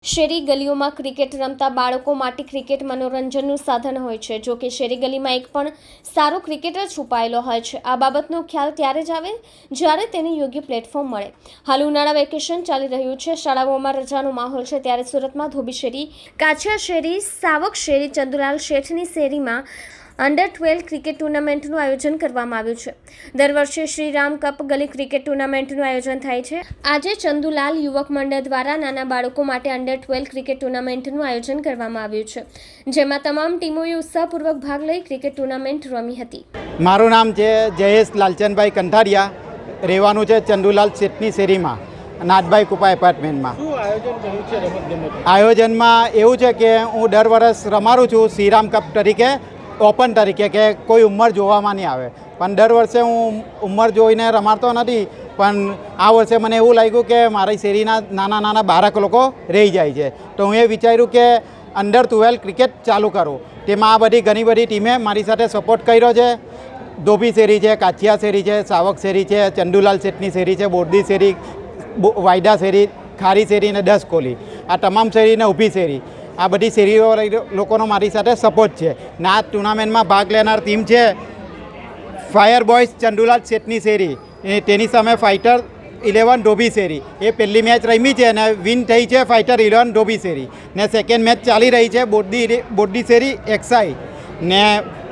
શેરી ગલીઓમાં ક્રિકેટ રમતા બાળકો માટે ક્રિકેટ મનોરંજનનું સાધન હોય છે. જો કે શેરી ગલીમાં એક પણ સારો ક્રિકેટર છુપાયેલો હોય છે. આ બાબતનો ખ્યાલ ત્યારે જ આવે જ્યારે તેને યોગ્ય પ્લેટફોર્મ મળે. હાલ ઉનાળા વેકેશન ચાલી રહ્યું છે. શાળાઓમાં રજાનો માહોલ છે ત્યારે સુરતમાં ધોબી શેરી, કાછિયા શેરી, સાવક શેરી, ચંદુલાલ શેઠની શેરીમાં અંડર-12 ક્રિકેટ ટુર્નામેન્ટનું આયોજન કરવામાં આવ્યું છે. દર વર્ષે શ્રીરામ કપ ગલી ક્રિકેટ ટુર્નામેન્ટનું આયોજન થાય છે. આજે ચંદુલાલ યુવક મંડળ દ્વારા નાના બાળકો માટે અંડર-12 ક્રિકેટ ટુર્નામેન્ટનું આયોજન કરવામાં આવ્યું છે, જેમાં તમામ ટીમોએ ઉત્સાહપૂર્વક ભાગ લઈ ક્રિકેટ ટુર્નામેન્ટ રમી હતી. મારું નામ છે જયેશ લાલચંદભાઈ કંઠારિયા, રહેવાનું છે ચંદુલાલ શેઠની શેરીમાં, નાથભાઈ કુપા એપાર્ટમેન્ટમાં. આયોજનમાં એવું છે કે હું દર વર્ષ રમાડું છું શ્રીરામ કપ તરીકે, ઓપન તરીકે, કે કોઈ ઉંમર જોવામાં નહીં આવે. પણ દર વર્ષે હું ઉંમર જોઈને રમાડતો નથી, પણ આ વર્ષે મને એવું લાગ્યું કે મારી શેરીના નાના નાના બાળક લોકો રહી જાય છે, તો હું એ વિચાર્યું કે અંડર-12 ક્રિકેટ ચાલુ કરું. તેમાં આ બધી ઘણી બધી ટીમે મારી સાથે સપોર્ટ કર્યો છે. ધોબી શેરી છે, કાછિયા શેરી છે, સાવક શેરી છે, ચંદુલાલ શેઠની શેરી છે, બોરડી શેરી, વાયડા શેરી, ખારી શેરી અને 10 કોલી, આ તમામ શેરીને ઊભી શેરી, આ બધી શેરીઓ લોકોનો મારી સાથે સપોર્ટ છે. ને આ ટુર્નામેન્ટમાં ભાગ લેનાર ટીમ છે ફાયર બોયઝ ચંદુલાલ શેઠની શેરી, તેની સામે ફાઇટર 11 ધોબી શેરી. એ પહેલી મેચ રમી છે અને વિન થઈ છે ફાઇટર 11 ધોબી શેરી. ને સેકન્ડ મેચ ચાલી રહી છે બોરડી શેરી એક્સાઈ ને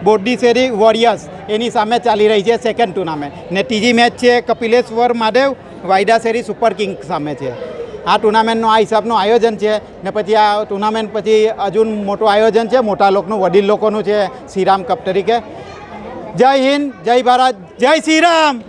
બોરડી શેરી વોરિયર્સ, એની સામે ચાલી રહી છે સેકન્ડ ટુર્નામેન્ટ. ને ત્રીજી મેચ છે કપિલેશ્વર મહાદેવ વાયડા શેરી સુપર કિંગ સામે છે. આ ટુર્નામેન્ટનું આ હિસાબનું આયોજન છે. ને પછી આ ટુર્નામેન્ટ પછી હજુ મોટું આયોજન છે, મોટા લોકોનું, વડીલ લોકોનું છે શ્રીરામ કપ તરીકે. જય હિન્દ, જય ભારત, જય શ્રીરામ.